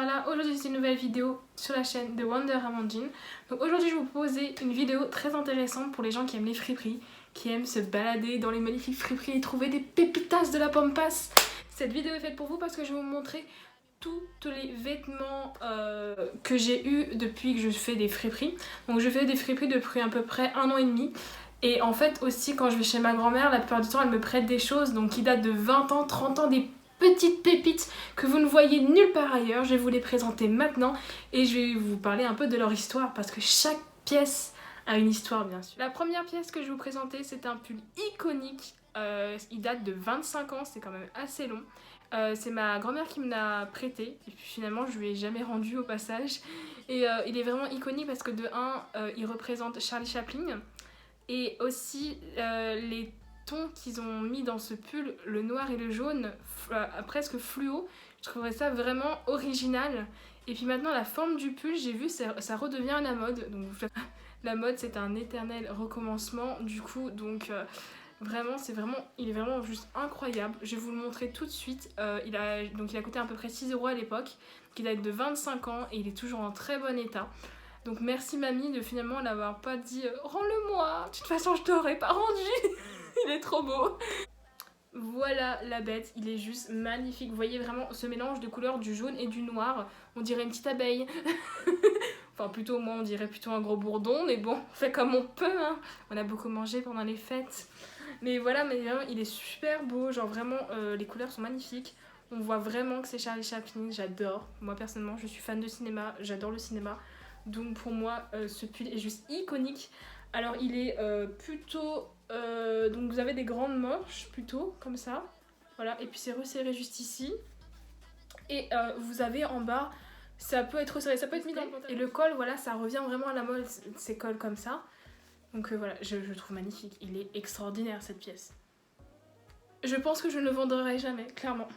Voilà, aujourd'hui c'est une nouvelle vidéo sur la chaîne de Wonder Amandine. Donc aujourd'hui je vais vous proposer une vidéo très intéressante pour les gens qui aiment les friperies, qui aiment se balader dans les magnifiques friperies et trouver des pépitas de la pampas. Cette vidéo est faite pour vous parce que je vais vous montrer tous les vêtements que j'ai eu depuis que je fais des friperies. Donc je fais des friperies depuis à peu près 1 an et demi. Et en fait aussi quand je vais chez ma grand-mère, la plupart du temps elle me prête des choses donc qui datent de 20 ans, 30 ans, des petites pépites que vous ne voyez nulle part ailleurs. Je vais vous les présenter maintenant et je vais vous parler un peu de leur histoire parce que chaque pièce a une histoire bien sûr. La première pièce que je vais vous présenter, c'est un pull iconique. Il date de 25 ans, c'est quand même assez long. C'est ma grand-mère qui me l'a prêté et puis finalement je lui ai jamais rendu au passage. Et il est vraiment iconique parce que de 1, il représente Charlie Chaplin et aussi les tons qu'ils ont mis dans ce pull, le noir et le jaune, presque fluo. Je trouverais ça vraiment original. Et puis maintenant la forme du pull, j'ai vu, ça redevient à la mode. Donc la mode c'est un éternel recommencement du coup, donc vraiment, il est vraiment juste incroyable. Je vais vous le montrer tout de suite. Il a coûté à peu près 6 € à l'époque. Il date de 25 ans et il est toujours en très bon état. Donc merci mamie de finalement l'avoir pas dit rends-le-moi. De toute façon je t'aurais pas rendu. Il est trop beau. Voilà la bête, il est juste magnifique. Vous voyez vraiment ce mélange de couleurs du jaune et du noir. On dirait une petite abeille. Enfin plutôt moi on dirait plutôt un gros bourdon. Mais bon, on fait comme on peut hein. On a beaucoup mangé pendant les fêtes. Mais voilà, mais vraiment, il est super beau. Genre vraiment les couleurs sont magnifiques. On voit vraiment que c'est Charlie Chaplin, j'adore. Moi personnellement je suis fan de cinéma, j'adore le cinéma. Donc pour moi ce pull est juste iconique. Alors il est plutôt... donc vous avez des grandes manches plutôt comme ça. Voilà, et puis c'est resserré juste ici. Et vous avez en bas, ça peut être resserré, ça peut être mis dans le pantalon. Et le col, voilà, ça revient vraiment à la mode, ces cols comme ça. Donc voilà, je le trouve magnifique. Il est extraordinaire cette pièce. Je pense que je ne le vendrai jamais, clairement.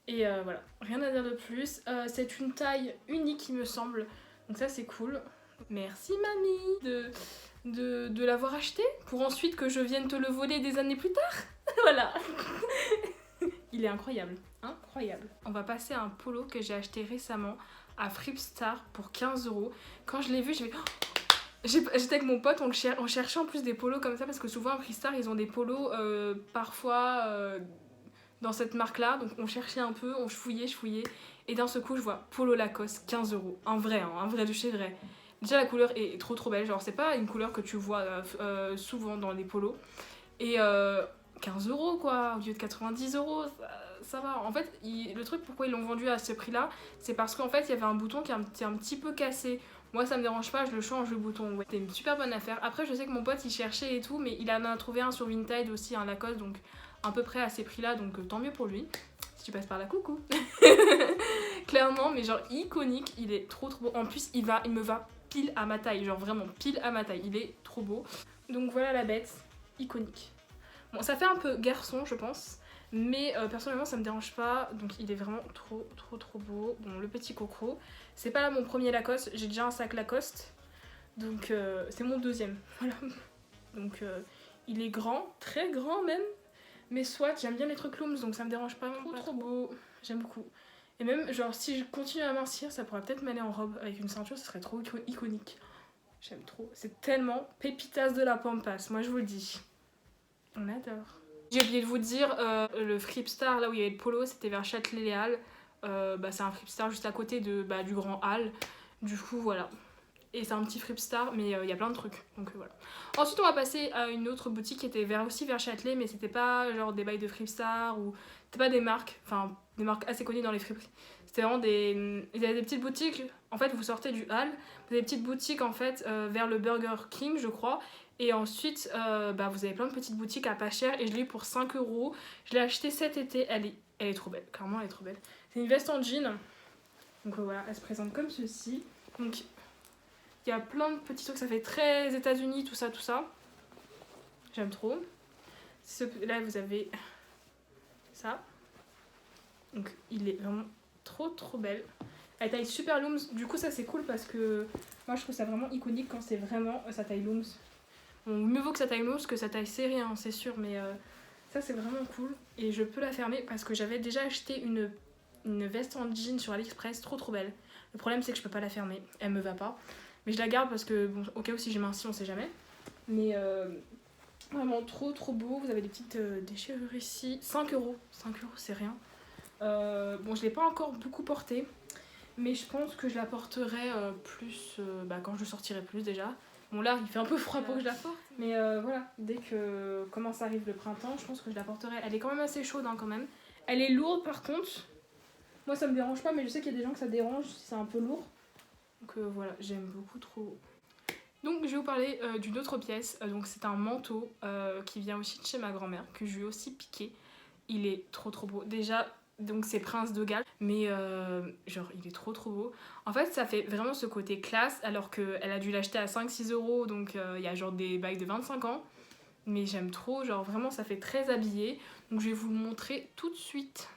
Et voilà, rien à dire de plus. C'est une taille unique il me semble. Donc ça c'est cool. Merci mamie de l'avoir acheté pour ensuite que je vienne te le voler des années plus tard. Voilà. Il est incroyable, incroyable. On va passer à un polo que j'ai acheté récemment à Fripstar pour 15 €. Quand je l'ai vu, j'étais avec mon pote, on cherchait en plus des polos comme ça parce que souvent à Fripstar ils ont des polos parfois dans cette marque là, donc on cherchait un peu, je fouillais et d'un seul coup je vois polo Lacoste 15 €, un vrai de chez vrai. Déjà la couleur est trop belle, genre c'est pas une couleur que tu vois souvent dans les polos et 15 € quoi, au lieu de 90 €, ça va. En fait le truc pourquoi ils l'ont vendu à ce prix là, c'est parce qu'en fait il y avait un bouton qui était un petit peu cassé. Moi ça me dérange pas, je le change le bouton, ouais. C'était une super bonne affaire. Après je sais que mon pote il cherchait et tout, mais il en a trouvé un sur Vinted aussi, un Lacoste, donc à peu près à ces prix là, donc tant mieux pour lui. Si tu passes par là, coucou. Clairement, mais genre iconique, il est trop beau. En plus il me va pile à ma taille, genre vraiment pile à ma taille, il est trop beau. Donc voilà la bête, iconique. Bon ça fait un peu garçon je pense, mais personnellement ça me dérange pas, donc il est vraiment trop beau. Bon le petit coco, c'est pas là mon premier Lacoste, j'ai déjà un sac Lacoste, donc c'est mon deuxième, voilà. Donc il est grand, très grand même, mais soit j'aime bien les trucs looms donc ça me dérange pas, trop beau, j'aime beaucoup. Et même genre si je continue à mincir ça pourrait peut-être m'aller en robe avec une ceinture, ce serait trop iconique. J'aime trop, c'est tellement pépitas de la pampas, moi je vous le dis. On adore. J'ai oublié de vous dire, le Fripstar, là où il y avait le polo, c'était vers Châtelet-Les Halles. C'est un Fripstar juste à côté du Grand Hall. Du coup, voilà. Et c'est un petit Fripstar, mais il y a plein de trucs. Donc voilà. Ensuite, on va passer à une autre boutique qui était aussi vers Châtelet, mais c'était pas genre des bails de Fripstar ou. C'était pas des marques, enfin des marques assez connues dans les friperies. C'était vraiment des. Il y avait des petites boutiques. En fait, vous sortez du hall, vous avez des petites boutiques en fait vers le Burger King, je crois. Et ensuite, vous avez plein de petites boutiques à pas cher et je l'ai eu pour 5 €. Je l'ai acheté cet été, elle est trop belle, clairement elle est trop belle. C'est une veste en jean, donc voilà, elle se présente comme ceci. Donc il y a plein de petits trucs, ça fait très États-Unis, tout ça. J'aime trop. Là vous avez ça. Donc il est vraiment trop belle. Elle taille super looms, du coup ça c'est cool parce que moi je trouve ça vraiment iconique quand c'est vraiment sa taille looms. Bon, mieux vaut que ça taille loose que ça taille serré, hein, c'est sûr, mais ça c'est vraiment cool. Et je peux la fermer parce que j'avais déjà acheté une une veste en jean sur AliExpress, trop belle. Le problème c'est que je peux pas la fermer, elle me va pas. Mais je la garde parce que, bon, au cas où si j'ai minci, on sait jamais. Mais vraiment trop beau. Vous avez des petites déchirures ici. 5 euros. 5 euros, c'est rien. Bon, je l'ai pas encore beaucoup portée. Mais je pense que je la porterai plus quand je sortirai plus déjà. Bon là il fait un peu froid pour que je la porte. Mais voilà, dès que commence à arriver le printemps, je pense que je la porterai. Elle est quand même assez chaude quand même. Elle est lourde par contre. Moi ça me dérange pas mais je sais qu'il y a des gens que ça dérange si c'est un peu lourd. Donc voilà, j'aime beaucoup trop. Donc je vais vous parler d'une autre pièce. Donc c'est un manteau qui vient aussi de chez ma grand-mère que je lui ai aussi piqué. Il est trop beau. Déjà donc c'est Prince de Galles mais genre il est trop beau. En fait ça fait vraiment ce côté classe alors qu'elle a dû l'acheter à 5-6 euros donc il y a genre des bagues de 25 ans. Mais j'aime trop, genre vraiment ça fait très habillé. Donc je vais vous le montrer tout de suite.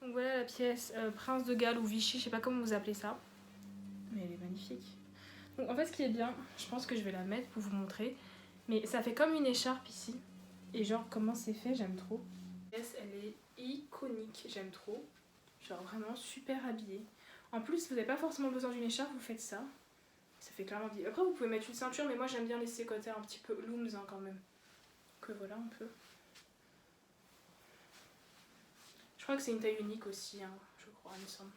Donc voilà la pièce Prince de Galles ou Vichy, je sais pas comment vous appelez ça. Mais elle est magnifique. Donc en fait ce qui est bien, je pense que je vais la mettre pour vous montrer. Mais ça fait comme une écharpe ici. Et genre comment c'est fait, j'aime trop. La pièce elle est iconique, j'aime trop. Genre vraiment super habillée. En plus vous n'avez pas forcément besoin d'une écharpe, vous faites ça. Ça fait clairement bien. Après vous pouvez mettre une ceinture mais moi j'aime bien laisser côté un petit peu looms quand même. Que voilà un peu. Je crois que c'est une taille unique aussi, je crois, il me semble.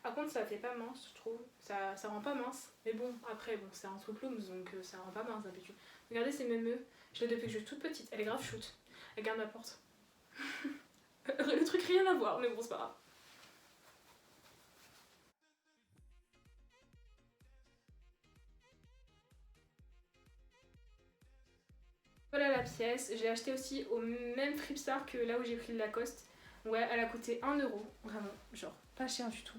Par contre ça fait pas mince je trouve, ça rend pas mince. Mais bon après bon c'est un truc looms donc ça rend pas mince d'habitude. Regardez c'est mémeux, je l'ai depuis que je suis toute petite, elle est grave shoot. Elle garde ma porte. Le truc rien à voir mais bon c'est pas grave. Voilà la pièce, j'ai acheté aussi au même Fripstar que là où j'ai pris le Lacoste. Ouais elle a coûté 1 euro, vraiment, genre pas cher du tout.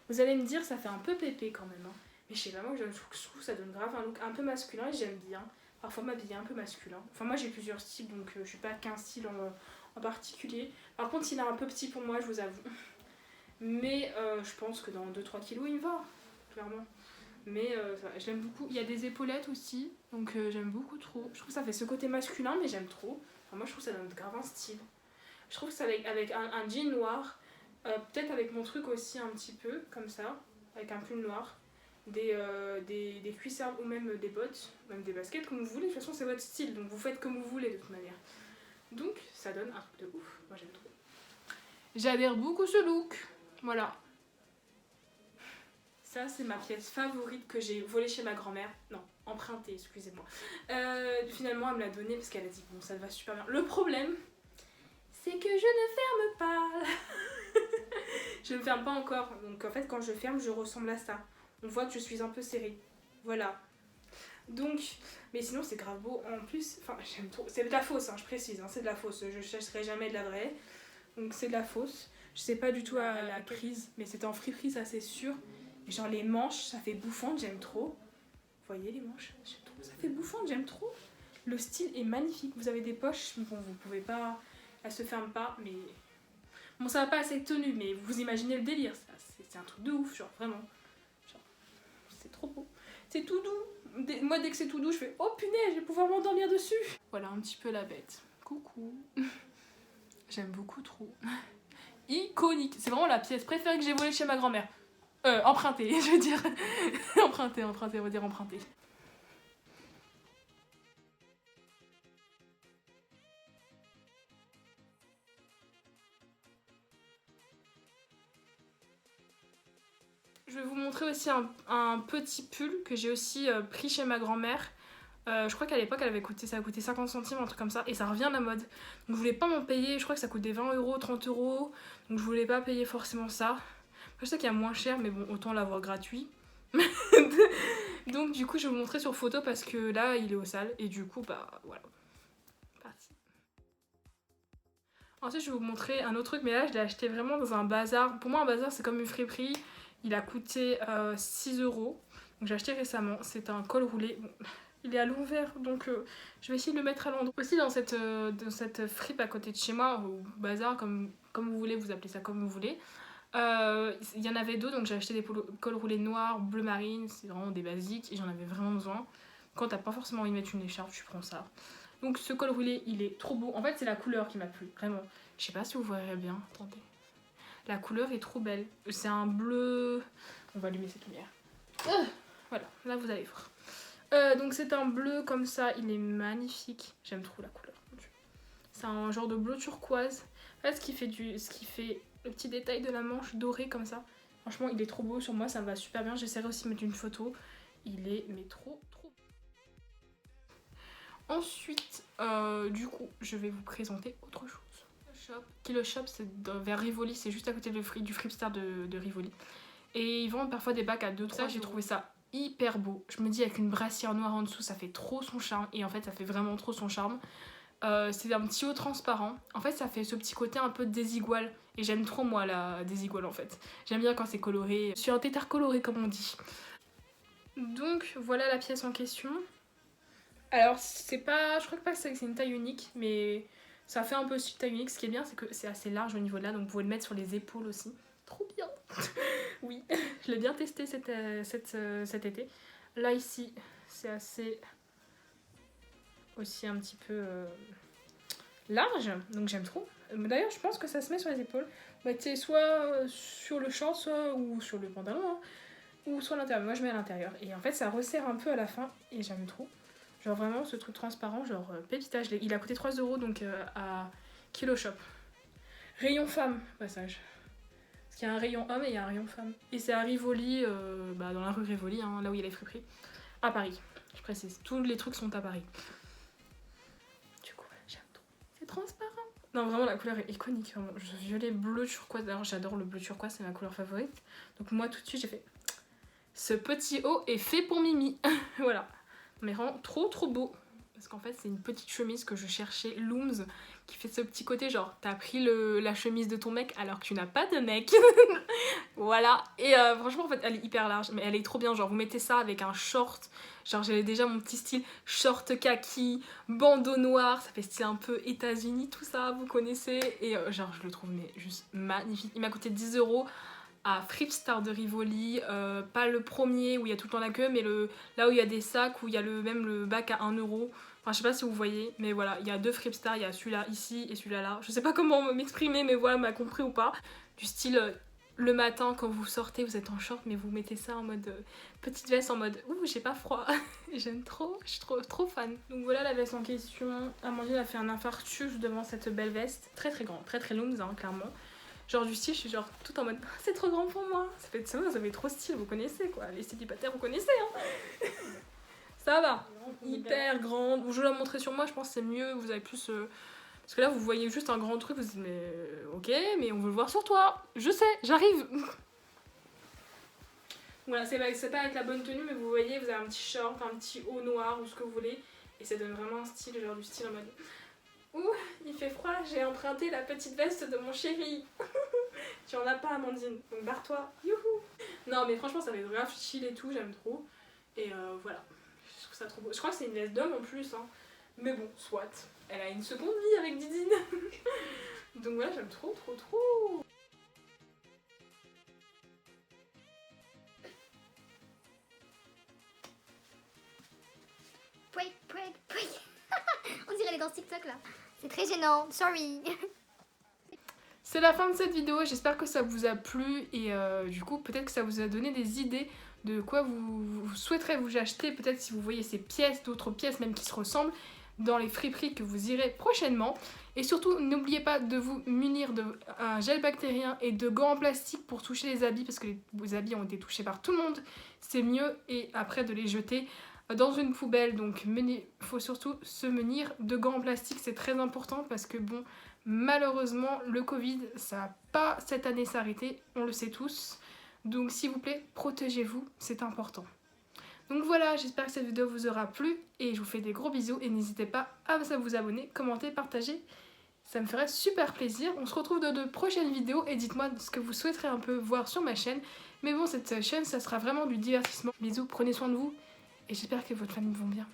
Vous allez me dire ça fait un peu pépé quand même mais je sais pas moi je trouve que ça donne grave un look un peu masculin et j'aime bien. Parfois m'habiller un peu masculin. Enfin moi j'ai plusieurs styles donc je suis pas qu'un style en particulier. Par contre il est un peu petit pour moi je vous avoue. Mais je pense que dans 2-3 kilos il me va, clairement. Mais je l'aime beaucoup. Il y a des épaulettes aussi, donc j'aime beaucoup trop. Je trouve que ça fait ce côté masculin, mais j'aime trop. Enfin, moi je trouve que ça donne grave un style. Je trouve que c'est avec un jean noir, peut-être avec mon truc aussi un petit peu, comme ça, avec un pull noir, des cuissards ou même des bottes, même des baskets, comme vous voulez. De toute façon c'est votre style, donc vous faites comme vous voulez de toute manière. Donc ça donne un truc de ouf. Moi j'aime trop. J'adhère beaucoup ce look. Voilà. Ça, c'est ma pièce favorite que j'ai volée chez ma grand-mère. Non, empruntée, excusez-moi. Finalement, elle me l'a donnée parce qu'elle a dit bon, ça va super bien. Le problème, c'est que je ne ferme pas. Je ne ferme pas encore. Donc en fait, quand je ferme, je ressemble à ça. On voit que je suis un peu serrée. Voilà. Donc, mais sinon, c'est grave beau. En plus, enfin, j'aime trop. C'est de la fausse, je précise. C'est de la fausse. Je chercherai jamais de la vraie. Donc, c'est de la fausse. Je sais pas du tout à la prise, mais c'était en friperie, ça c'est sûr. Et genre les manches, ça fait bouffante, j'aime trop. Vous voyez les manches, j'aime trop, ça fait bouffante, j'aime trop. Le style est magnifique, vous avez des poches, bon vous pouvez pas, elles se ferment pas, mais... Bon ça va pas assez tenue, mais vous imaginez le délire, c'est un truc de ouf, genre vraiment. Genre, c'est trop beau. C'est tout doux. Moi dès que c'est tout doux, je fais oh punaise, je vais pouvoir m'endormir dessus. Voilà un petit peu la bête. Coucou. J'aime beaucoup trop. Iconique, c'est vraiment la pièce préférée que j'ai volée chez ma grand-mère. Emprunté, je veux dire. emprunté, on va dire emprunté. Je vais vous montrer aussi un petit pull que j'ai aussi pris chez ma grand-mère. Je crois qu'à l'époque ça a coûté 50 centimes, un truc comme ça, et ça revient à la mode. Donc je voulais pas m'en payer, je crois que ça coûte des 20 euros, 30 euros, donc je voulais pas payer forcément ça. Je sais qu'il y a moins cher, mais bon, autant l'avoir gratuit. Donc du coup je vais vous montrer sur photo parce que là il est au sale et du coup bah voilà. Parti. Ensuite je vais vous montrer un autre truc mais là je l'ai acheté vraiment dans un bazar. Pour moi un bazar c'est comme une friperie. Il a coûté 6 euros. Donc j'ai acheté récemment. C'est un col roulé. Bon, il est à l'envers donc je vais essayer de le mettre à l'endroit. Aussi dans cette fripe à côté de chez moi, ou bazar comme vous voulez, vous appelez ça comme vous voulez. Il y en avait d'autres, donc j'ai acheté des cols roulés noirs, bleu marine, c'est vraiment des basiques et j'en avais vraiment besoin. Quand t'as pas forcément envie de mettre une écharpe, tu prends ça. Donc ce col roulé, il est trop beau. En fait, c'est la couleur qui m'a plu, vraiment. Je sais pas si vous verrez bien, attendez. La couleur est trop belle. C'est un bleu... On va allumer cette lumière. Voilà, là vous allez voir. Donc c'est un bleu comme ça, il est magnifique. J'aime trop la couleur. C'est un genre de bleu turquoise. En fait, ce qui fait le petit détail de la manche dorée comme ça. Franchement, il est trop beau sur moi, ça me va super bien. J'essaierai aussi de mettre une photo. Il est mais trop. Ensuite, du coup, je vais vous présenter autre chose. Kilo Shop, c'est vers Rivoli, c'est juste à côté du Fripstar de Rivoli. Et ils vendent parfois des bacs à 2-3. Ça, j'ai trouvé ça hyper beau. Je me dis, avec une brassière noire en dessous, ça fait trop son charme. Et en fait, ça fait vraiment trop son charme. C'est un petit haut transparent. En fait, ça fait ce petit côté un peu désigual. Et j'aime trop, moi, la désigual, en fait. J'aime bien quand c'est coloré. Je suis un tétard coloré, comme on dit. Donc, voilà la pièce en question. Alors, c'est pas... Je crois pas que c'est une taille unique, mais ça fait un peu aussi taille unique. Ce qui est bien, c'est que c'est assez large au niveau de là. Donc, vous pouvez le mettre sur les épaules aussi. Trop bien. Oui, je l'ai bien testé cet été. Là, ici, c'est assez... aussi un petit peu large, donc j'aime trop. D'ailleurs, je pense que ça se met sur les épaules. Bah, tu sais, soit sur le short, soit ou sur le pantalon, hein, ou soit à l'intérieur. Moi, je mets à l'intérieur. Et en fait, ça resserre un peu à la fin, et j'aime trop. Genre vraiment, ce truc transparent, genre pépitage. Il a coûté 3 € donc à Kilo Shop. Rayon femme, passage. Parce qu'il y a un rayon homme et il y a un rayon femme. Et c'est à Rivoli, dans la rue Rivoli, hein, là où il y a les friperies, à Paris. Je précise, tous les trucs sont à Paris. Transparent. Non, vraiment, la couleur est iconique. Vraiment. Violet, bleu, turquoise. D'ailleurs, j'adore le bleu turquoise, c'est ma couleur favorite. Donc, moi, tout de suite, j'ai fait ce petit haut est fait pour Mimi. Voilà. Mais vraiment, trop beau. Parce qu'en fait, c'est une petite chemise que je cherchais, Looms, qui fait ce petit côté genre, t'as pris la chemise de ton mec alors que tu n'as pas de mec. Voilà. Et franchement, en fait, elle est hyper large, mais elle est trop bien. Genre, vous mettez ça avec un short. Genre, j'avais déjà mon petit style short kaki, bandeau noir. Ça fait style un peu États-Unis, tout ça, vous connaissez. Et genre, je le trouve mais juste magnifique. Il m'a coûté 10 € à Fripstar de Rivoli. Pas le premier où il y a tout le temps la queue, mais là où il y a des sacs, où il y a même le bac à 1 €. Enfin, je sais pas si vous voyez, mais voilà, il y a 2 Fripstar. Il y a celui-là ici et celui-là là. Je sais pas comment m'exprimer, mais voilà, m'a compris ou pas. Du style... le matin, quand vous sortez, vous êtes en short, mais vous mettez ça en mode petite veste, en mode ouh, j'ai pas froid. J'aime trop, je suis trop fan. Donc voilà la veste en question. Amandine a fait un infarctus devant cette belle veste. Très grande, très Looms, hein, clairement. Genre du style, je suis genre tout en mode c'est trop grand pour moi. Ça fait trop style, vous connaissez quoi. Les célibataires, vous connaissez, hein. Ça va. Hyper grande. Je vais la montrer sur moi, je pense que c'est mieux. Vous avez plus. Parce que là, vous voyez juste un grand truc, vous dites, mais ok, mais on veut le voir sur toi. Je sais, j'arrive. Voilà, c'est pas avec la bonne tenue, mais vous voyez, vous avez un petit short, un petit haut noir ou ce que vous voulez. Et ça donne vraiment un style, genre du style en mode... Ouh, il fait froid, j'ai emprunté la petite veste de mon chéri. Tu en as pas, Amandine, donc barre-toi. Youhou. Non, mais franchement, ça fait grave chill et tout, j'aime trop. Et voilà, je trouve ça trop beau. Je crois que c'est une veste d'homme en plus, hein. Mais bon, soit. Elle a une seconde vie avec Didine. Donc voilà, j'aime trop. Pouet. On dirait les danses TikTok là. C'est très gênant, sorry. C'est la fin de cette vidéo, j'espère que ça vous a plu et du coup peut-être que ça vous a donné des idées de quoi vous souhaiterez vous acheter, peut-être si vous voyez ces pièces, d'autres pièces même qui se ressemblent dans les friperies que vous irez prochainement. Et surtout, n'oubliez pas de vous munir d'un gel bactérien et de gants en plastique pour toucher les habits, parce que vos habits ont été touchés par tout le monde. C'est mieux, et après de les jeter dans une poubelle. Donc il faut surtout se munir de gants en plastique, c'est très important, parce que bon, malheureusement, le Covid, ça n'a pas cette année s'arrêter, on le sait tous. Donc s'il vous plaît, protégez-vous, c'est important. Donc voilà, j'espère que cette vidéo vous aura plu et je vous fais des gros bisous et n'hésitez pas à vous abonner, commenter, partager. Ça me ferait super plaisir. On se retrouve dans de prochaines vidéos et dites-moi ce que vous souhaiterez un peu voir sur ma chaîne. Mais bon, cette chaîne, ça sera vraiment du divertissement. Bisous, prenez soin de vous et j'espère que votre famille va bien.